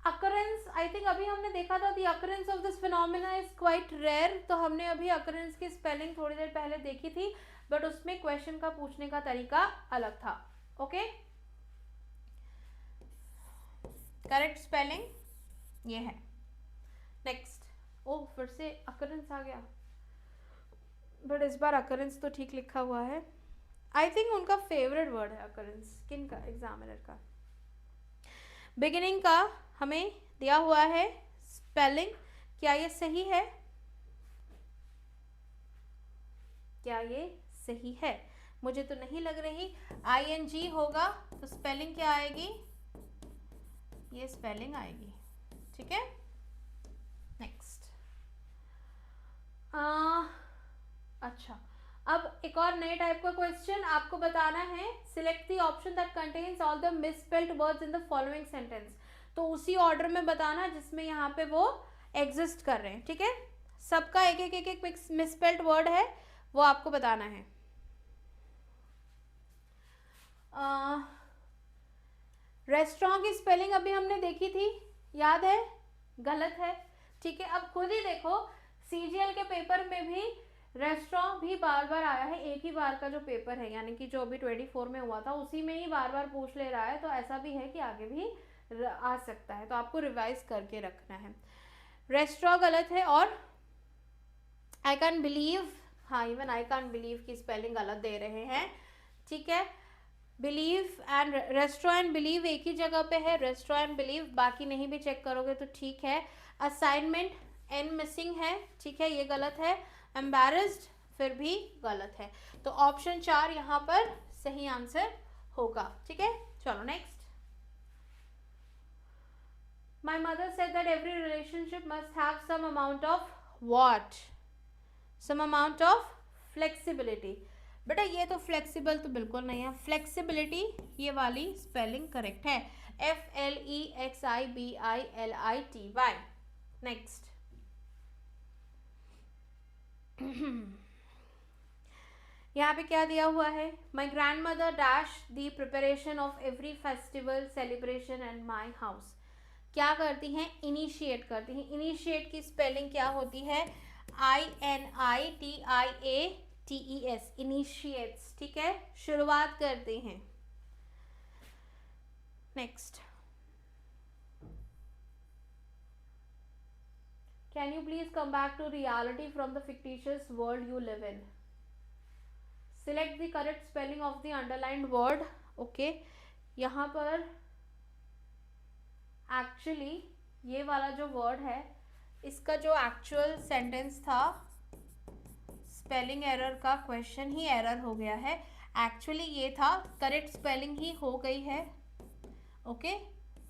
अकरेंस। आई थिंक अभी हमने देखा था the occurrence of this phenomena is quite rare. तो हमने अभी अकरेंस की स्पेलिंग थोड़ी देर पहले देखी थी, बट उसमें क्वेश्चन का पूछने का तरीका अलग था। ओके, करेक्ट स्पेलिंग ये है। नेक्स्ट, ओह फिर से अकरेंस आ गया, बट इस बार अकरेंस तो ठीक लिखा हुआ है। आई थिंक उनका फेवरेट वर्ड है अकरेंस, किन का? एग्जामिनर का। बिगिनिंग का हमें दिया हुआ है स्पेलिंग, क्या ये सही है? क्या ये सही है? मुझे तो नहीं लग रही। ING होगा तो स्पेलिंग क्या आएगी? ये स्पेलिंग आएगी। ठीक है, नेक्स्ट। अच्छा, अब एक और नए टाइप का क्वेश्चन आपको बताना है। Select the option that contains all the misspelled words in the following sentence. तो उसी ऑर्डर में बताना जिसमें यहाँ पे वो एग्जिस्ट कर रहे हैं। ठीक है, सबका एक एक मिसस्पेल्ड वर्ड है, वो आपको बताना है। रेस्टोरेंट की स्पेलिंग अभी हमने देखी थी, याद है? गलत है। ठीक है, अब खुद ही देखो, सीजीएल के पेपर में भी रेस्टोरेंट भी बार बार आया है, एक ही बार का जो पेपर है, यानी कि जो अभी 24 में हुआ था उसी में ही बार बार पूछ ले रहा है। तो ऐसा भी है कि आगे भी आ सकता है, तो आपको रिवाइज करके रखना है। रेस्टोरेंट गलत है, और आई कैन बिलीव, हाँ इवन आई कैन बिलीव की स्पेलिंग गलत दे रहे हैं। ठीक है, बिलीव एंड रेस्टोरेंट बिलीव एक ही जगह पे है, रेस्टोरेंट बिलीव, बाकी नहीं भी चेक करोगे तो ठीक है। असाइनमेंट एन मिसिंग है, ठीक है, ये गलत है। एम्बैरेस्ड फिर भी गलत है। तो ऑप्शन 4 यहाँ पर सही आंसर होगा। ठीक है, चलो next. My mother said that every relationship must have some amount of what? Some amount of flexibility. बेटा ये तो फ्लेक्सिबल तो बिल्कुल नहीं है, फ्लेक्सिबिलिटी ये वाली स्पेलिंग करेक्ट है, FLEXIBILITY। नेक्स्ट, यहाँ पे क्या दिया हुआ है? My grand mother dash the preparation of every festival celebration and my house. क्या करती हैं? इनिशिएट करती हैं। इनिशिएट की स्पेलिंग क्या होती है? INITIATES, इनिशिएट्स, ठीक है, शुरुआत करते हैं। Next, can you please come back to reality from the fictitious world you live in. Select the correct spelling of the underlined word. Okay, यहाँ पर एक्चुअली ये वाला जो वर्ड है, इसका जो एक्चुअल सेंटेंस था, स्पेलिंग एरर का क्वेश्चन ही एरर हो गया है। एक्चुअली ये था, करेक्ट स्पेलिंग ही हो गई है। ओके,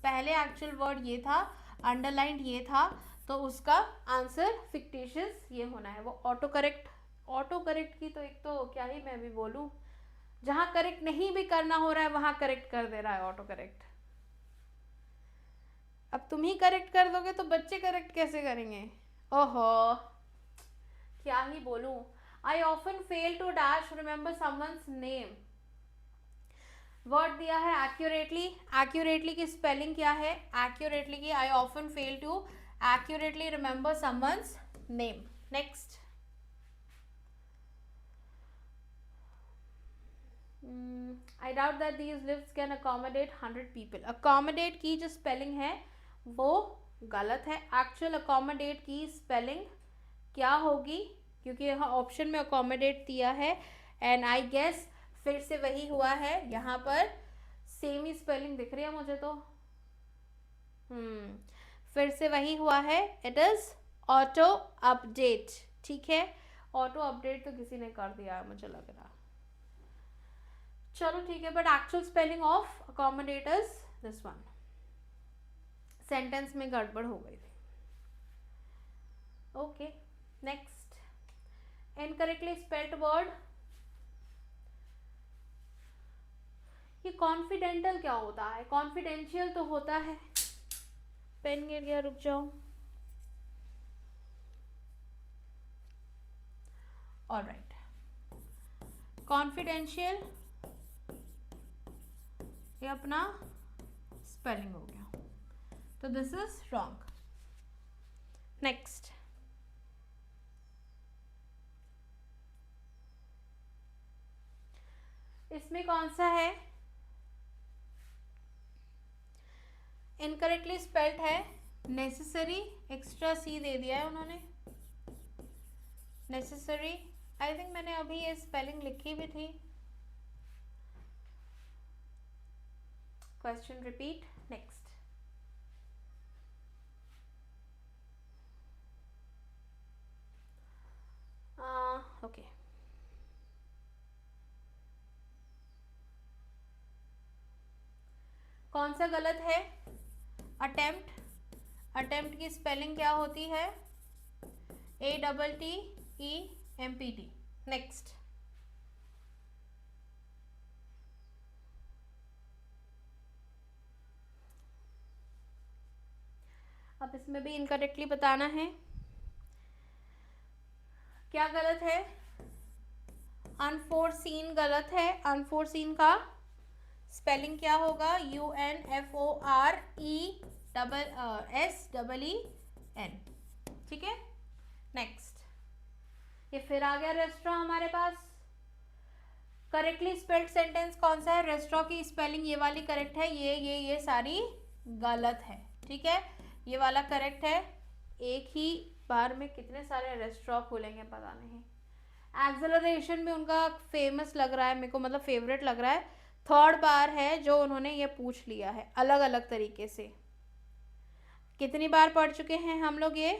पहले एक्चुअल वर्ड ये था, अंडरलाइंड ये था, तो उसका आंसर फिक्टिशियस ये होना है। वो ऑटो करेक्ट की तो एक तो क्या ही मैं भी बोलूं, जहां करेक्ट नहीं भी करना हो रहा है वहां करेक्ट कर दे रहा है ऑटो करेक्ट। अब तुम ही करेक्ट कर दोगे तो बच्चे करेक्ट कैसे करेंगे? ओहो, क्या ही बोलूं। I often fail to dash remember someone's name. Word दिया है एक्यूरेटली, एक्यूरेटली की स्पेलिंग क्या है? एक्यूरेटली की I often fail to accurately remember someone's name. Next, I doubt that these lifts can accommodate 100 people. Accommodate की जो स्पेलिंग है वो गलत है। एक्चुअल accommodate की स्पेलिंग क्या होगी? क्योंकि यहाँ ऑप्शन में accommodate दिया है एंड आई गेस फिर से वही हुआ है। यहाँ पर सेम ही स्पेलिंग दिख रही है मुझे तो। फिर से वही हुआ है। इट इज ऑटो अपडेट, ठीक है। ऑटो अपडेट तो किसी ने कर दिया है मुझे लग रहा। चलो ठीक है, but actual spelling of accommodate is this one. Sentence में गड़बड़ हो गई थी। Okay, next, incorrectly spelled word. ये कॉन्फिडेंटल क्या होता है? कॉन्फिडेंशियल तो होता है। पेन गिर गया, रुक जाओ। ऑलराइट, कॉन्फिडेंशियल ये अपना स्पेलिंग हो गया, तो दिस इज रॉन्ग। नेक्स्ट, इसमें कौन सा है? इनकरेक्टली स्पेल्ड है नेसेसरी, एक्स्ट्रा सी दे दिया है उन्होंने। नेसेसरी, आई थिंक मैंने अभी ये स्पेलिंग लिखी भी थी। Question repeat. नेक्स्ट, ओके, कौन सा गलत है? अटेम्प्ट, अटेम्प्ट की स्पेलिंग क्या होती है? ATTEMPT। नेक्स्ट, अब इसमें भी इनकरेक्टली बताना है। क्या गलत है? अनफोरसीन गलत है। अनफोरसीन का स्पेलिंग क्या होगा? UNFORESSEEN, ठीक है। नेक्स्ट, ये फिर आ गया रेस्टोरेंट हमारे पास। करेक्टली स्पेल्ड सेंटेंस कौन सा है? रेस्टोरेंट की स्पेलिंग ये वाली करेक्ट है, ये सारी गलत है, ठीक है। ये वाला करेक्ट है। एक ही बार में कितने सारे रेस्टोरेंट खुलेंगे पता नहीं। एक्सेलरेशन भी उनका फेमस लग रहा है मेरे को, मतलब फेवरेट लग रहा है। थर्ड बार है जो उन्होंने ये पूछ लिया है अलग अलग तरीके से। कितनी बार पढ़ चुके हैं हम लोग ये?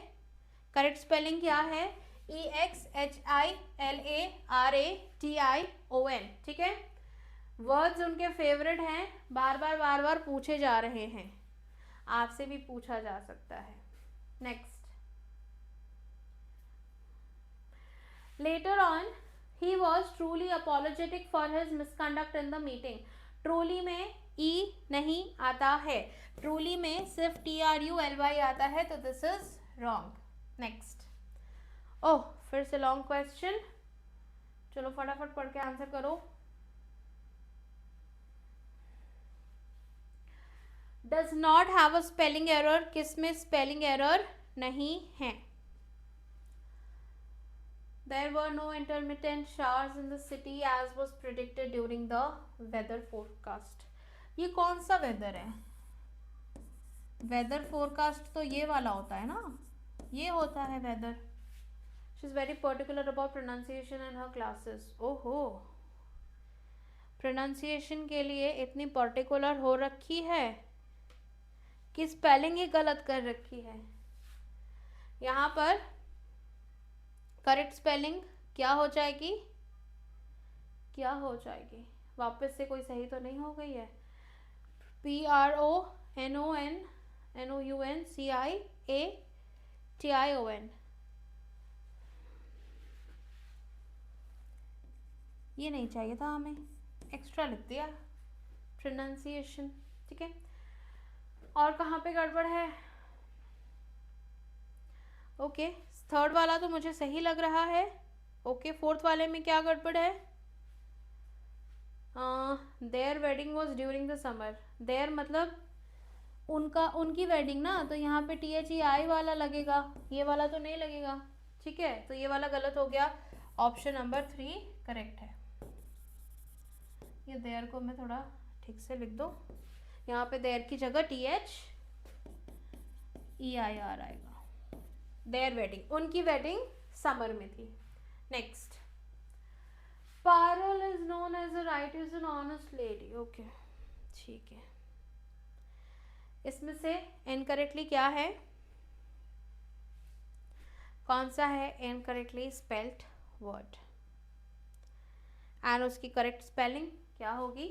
करेक्ट स्पेलिंग क्या है? EXHILARATION, ठीक है। वर्ड्स उनके फेवरेट हैं, बार बार पूछे जा रहे हैं, आपसे भी पूछा जा सकता है। Next, later on he was truly apologetic for his misconduct in the meeting। Truly में ई नहीं आता है, ट्रूली में सिर्फ TRULY आता है, तो दिस इज रॉन्ग। नेक्स्ट, ओह फिर से लॉन्ग क्वेश्चन, चलो फटाफट पढ़ के आंसर करो। Does not have a spelling error, किस में स्पेलिंग एरर नहीं है? There were no intermittent showers in the city as was predicted during the weather forecast. ये कौन सा वेदर है? वेदर फोरकास्ट तो ये वाला होता है ना, ये होता है weather. She is very particular about pronunciation in her classes. ओहो, प्रोनाउंसिएशन के लिए इतनी पर्टिकुलर हो रखी है कि स्पेलिंग ही गलत कर रखी है. यहाँ पर करेक्ट स्पेलिंग क्या हो जाएगी? क्या हो जाएगी? वापस से कोई सही तो नहीं हो गई है? PRONONCIATION. ये नहीं चाहिए था हमें, एक्स्ट्रा लिख दिया प्रोनाउंसिएशन. ठीक है, और कहाँ पे गड़बड़ है? ओके, थर्ड वाला तो मुझे सही लग रहा है. ओके, फोर्थ वाले में क्या गड़बड़ है? Their wedding was during the summer. Their मतलब उनकी वेडिंग ना, तो यहाँ पे THEI वाला लगेगा, ये वाला तो नहीं लगेगा. ठीक है, तो ये वाला गलत हो गया. ऑप्शन नंबर 3 करेक्ट है. ये देयर को मैं थोड़ा ठीक से लिख दो. यहाँ पे देयर की जगह THEIR आएगा. देयर वेडिंग, उनकी वेडिंग समर में थी. Next, Parul is known as a right is an honest lady. Okay, ठीक है. इसमें से इनकरेक्टली क्या है? कौन सा है इनकरेक्टली स्पेल्ड वर्ड? एंड उसकी करेक्ट स्पेलिंग क्या होगी?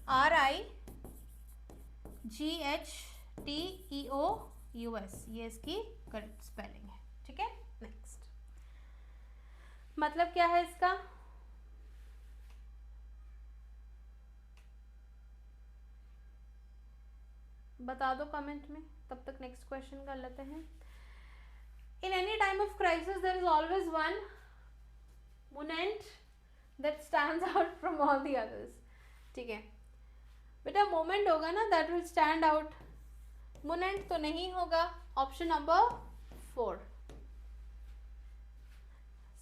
RIGHTEOUS, ये इसकी करेक्ट स्पेलिंग है. ठीक है. नेक्स्ट, मतलब क्या है इसका? बता दो कमेंट में, तब तक नेक्स्ट क्वेश्चन कर लेते हैं. In any time of crisis there is always one moment that stands out from all the others. ठीक है बेटा, मोमेंट होगा ना that will stand out, moment तो नहीं होगा. Option number 4.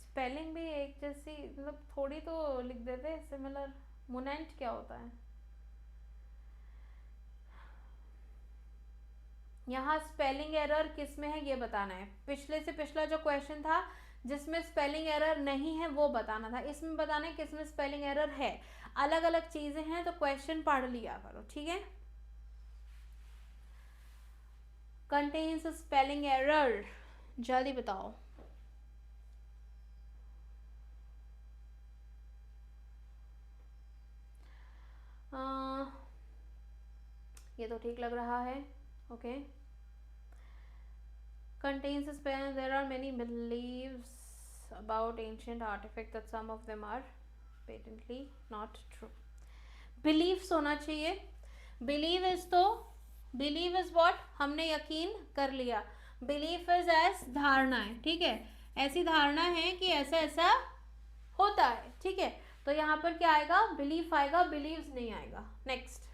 स्पेलिंग भी एक जैसी, मतलब थोड़ी तो लिख देते सिमिलर. मोमेंट क्या होता है? यहाँ स्पेलिंग एरर किस में है ये बताना है. पिछले से पिछला जो क्वेश्चन था जिसमें स्पेलिंग एरर नहीं है वो बताना था. इसमें बताना है किसमें स्पेलिंग एरर है. अलग अलग चीजें हैं तो क्वेश्चन पढ़ लिया करो. ठीक है. कंटेन्स स्पेलिंग एरर, जल्दी बताओ. ये तो ठीक लग रहा है. Okay, contains a spell. There are many beliefs about ancient artifacts that some of them are patently not true. Beliefs होना चाहिए. Believe is तो believe is what, हमने यकीन कर लिया. Belief is as धारणा है. ठीक है, ऐसी धारणा है कि ऐसा ऐसा होता है. ठीक है, तो यहाँ पर क्या आएगा? बिलीफ आएगा, बिलीव्स नहीं आएगा. नेक्स्ट,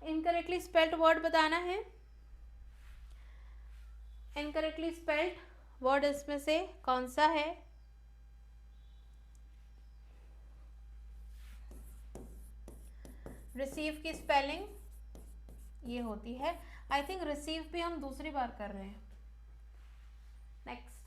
इनकरेक्टली स्पेल्ड वर्ड बताना है. इनकरेक्टली स्पेल्ड वर्ड इसमें से कौन सा है? रिसीव की स्पेलिंग ये होती है. आई थिंक रिसीव भी हम दूसरी बार कर रहे हैं. नेक्स्ट,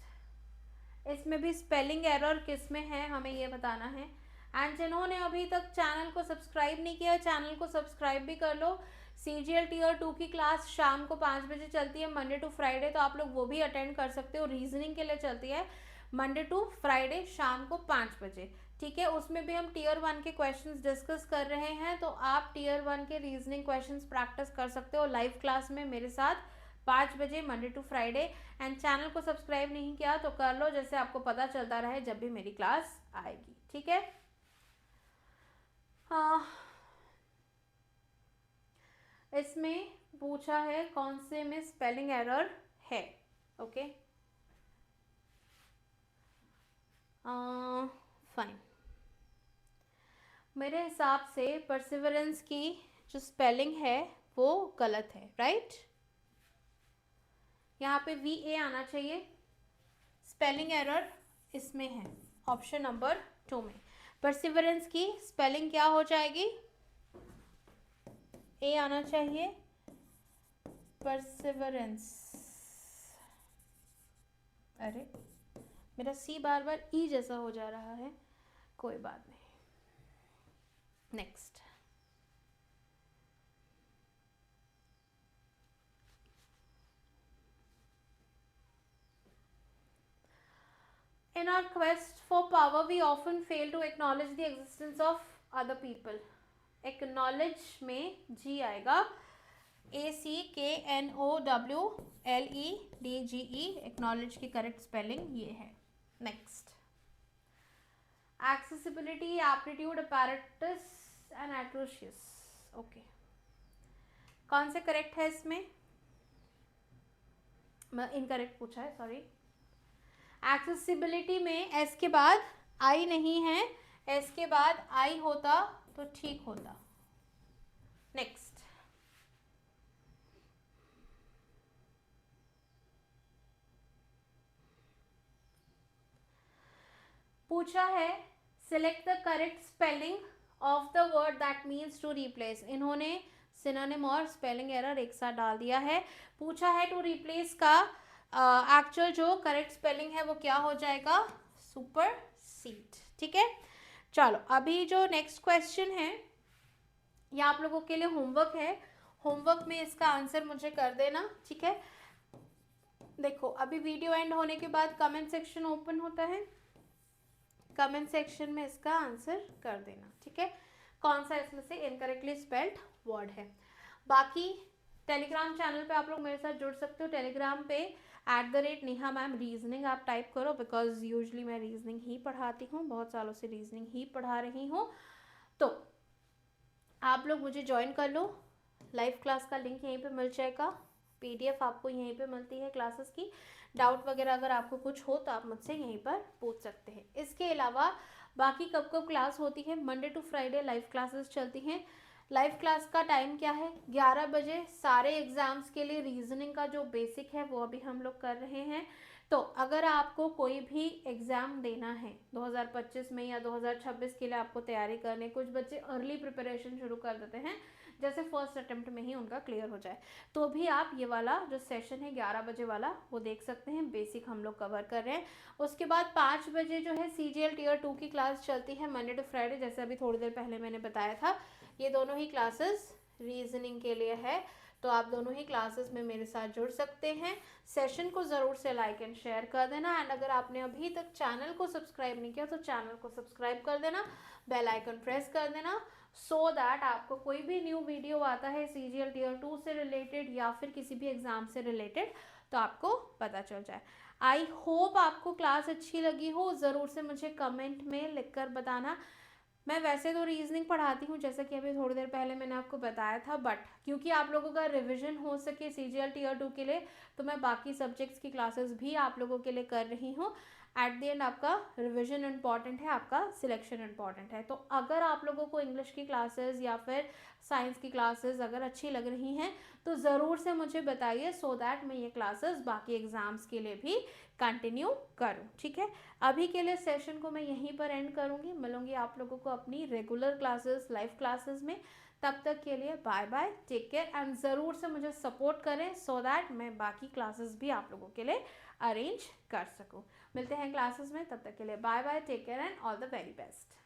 इसमें भी स्पेलिंग एरर किस में है हमें ये बताना है. एंड जिन्होंने अभी तक चैनल को सब्सक्राइब नहीं किया, चैनल को सब्सक्राइब भी कर लो. CGL Tier 2 की क्लास शाम को 5 बजे चलती है, मंडे टू फ्राइडे, तो आप लोग वो भी अटेंड कर सकते हो. रीजनिंग के लिए चलती है मंडे टू फ्राइडे शाम को 5 बजे. ठीक है, उसमें भी हम Tier 1 के क्वेश्चंस डिस्कस कर रहे हैं, तो आप Tier 1 के रीजनिंग क्वेश्चंस प्रैक्टिस कर सकते हो लाइव क्लास में मेरे साथ 5 बजे Monday to Friday. And channel को सब्सक्राइब नहीं किया तो कर लो, जैसे आपको पता चलता रहे जब भी मेरी क्लास आएगी. ठीक है. हाँ, इसमें पूछा है कौन से में स्पेलिंग एरर है. Okay, fine. मेरे हिसाब से परसिवरेंस की जो स्पेलिंग है वो गलत है. राइट, यहाँ पे VA आना चाहिए, स्पेलिंग एरर इसमें है ऑप्शन नंबर 2 में। परसिवरेंस की स्पेलिंग क्या हो जाएगी, A आना चाहिए, परसिवरेंस। अरे मेरा C बार बार E जैसा हो जा रहा है, कोई बात नहीं। Next, in our quest for power we often fail to acknowledge the existence of other people. acknowledge में G आएगा, ACKNOWLEDGE, acknowledge की करेक्ट स्पेलिंग ये है। Next, accessibility, aptitude, apparatus and atrocious, okay कौन से करेक्ट है इसमें, इनकरेक्ट पूछा है, सॉरी। एक्सेसिबिलिटी में एस के बाद आई नहीं है, एस के बाद आई होता तो ठीक होता। नेक्स्ट, पूछा है select the correct spelling of the word that means to replace. इन्होंने सिनोनिम और स्पेलिंग एरर एक साथ डाल दिया है। पूछा है टू रिप्लेस का एक्चुअल जो करेक्ट स्पेलिंग है वो क्या हो जाएगा, सुपरसीड। ठीक है, चलो अभी जो नेक्स्ट क्वेश्चन है ये आप लोगों के लिए होमवर्क है, होमवर्क में इसका आंसर मुझे कर देना। ठीक है, देखो अभी वीडियो एंड होने के बाद कमेंट सेक्शन ओपन होता है, कमेंट सेक्शन में इसका आंसर कर देना। ठीक है, कौन सा इसमें से इनकरेक्टली स्पेल्ड वर्ड है। बाकी टेलीग्राम चैनल पे आप लोग मेरे साथ जुड़ सकते हो, टेलीग्राम पे @नेहा मैम रीजनिंग आप टाइप करो, बिकॉज यूजली मैं रीजनिंग ही पढ़ाती हूँ, बहुत सालों से रीजनिंग ही पढ़ा रही हूँ, तो आप लोग मुझे ज्वाइन कर लो। लाइव क्लास का लिंक यहीं पे मिल जाएगा, PDF आपको यहीं पे मिलती है क्लासेस की। डाउट वगैरह अगर आपको कुछ हो तो आप मुझसे यहीं पर पूछ सकते हैं। इसके अलावा बाकी कब कब क्लास होती है, Monday to Friday live classes चलती हैं। लाइव क्लास का टाइम क्या है, 11 बजे। सारे एग्जाम्स के लिए रीजनिंग का जो बेसिक है वो अभी हम लोग कर रहे हैं। तो अगर आपको कोई भी एग्ज़ाम देना है 2025 में या 2026 के लिए आपको तैयारी करनी, कुछ बच्चे अर्ली प्रिपरेशन शुरू कर देते हैं जैसे फर्स्ट अटेम्प्ट में ही उनका क्लियर हो जाए, तो भी आप ये वाला जो सेशन है 11 बजे वाला वो देख सकते हैं। बेसिक हम लोग कवर कर रहे हैं। उसके बाद 5 बजे जो है CGL Tier 2 की क्लास चलती है मंडे टू फ्राइडे, जैसे अभी थोड़ी देर पहले मैंने बताया था। ये दोनों ही क्लासेस रीजनिंग के लिए है, तो आप दोनों ही क्लासेस में मेरे साथ जुड़ सकते हैं। सेशन को ज़रूर से लाइक एंड शेयर कर देना, एंड अगर आपने अभी तक चैनल को सब्सक्राइब नहीं किया तो चैनल को सब्सक्राइब कर देना, बेल आइकन प्रेस कर देना, सो दैट आपको कोई भी न्यू वीडियो आता है CGL Tier 2 से रिलेटेड या फिर किसी भी एग्ज़ाम से रिलेटेड तो आपको पता चल जाए। आई होप आपको क्लास अच्छी लगी हो, ज़रूर से मुझे कमेंट में लिख कर बताना। मैं वैसे तो रीजनिंग पढ़ाती हूँ जैसा कि अभी थोड़ी देर पहले मैंने आपको बताया था, बट क्योंकि आप लोगों का रिवीजन हो सके CGL Tier 2 के लिए तो मैं बाकी सब्जेक्ट्स की क्लासेस भी आप लोगों के लिए कर रही हूँ। एट द एंड आपका रिवीजन इम्पॉर्टेंट है, आपका सिलेक्शन इम्पॉर्टेंट है। तो अगर आप लोगों को इंग्लिश की क्लासेस या फिर साइंस की क्लासेस अगर अच्छी लग रही हैं तो ज़रूर से मुझे बताइए, सो दैट मैं ये क्लासेस बाकी एग्ज़ाम्स के लिए भी कंटिन्यू करूँ। ठीक है, अभी के लिए सेशन को मैं यहीं पर एंड करूँगी, मिलूँगी आप लोगों को अपनी रेगुलर क्लासेस लाइव क्लासेस में। तब तक के लिए bye bye, take care, and ज़रूर से मुझे सपोर्ट करें सो दैट मैं बाकी क्लासेस भी आप लोगों के लिए अरेंज कर सकूँ। मिलते हैं क्लासेस में, तब तक के लिए bye bye, take care and all the very best.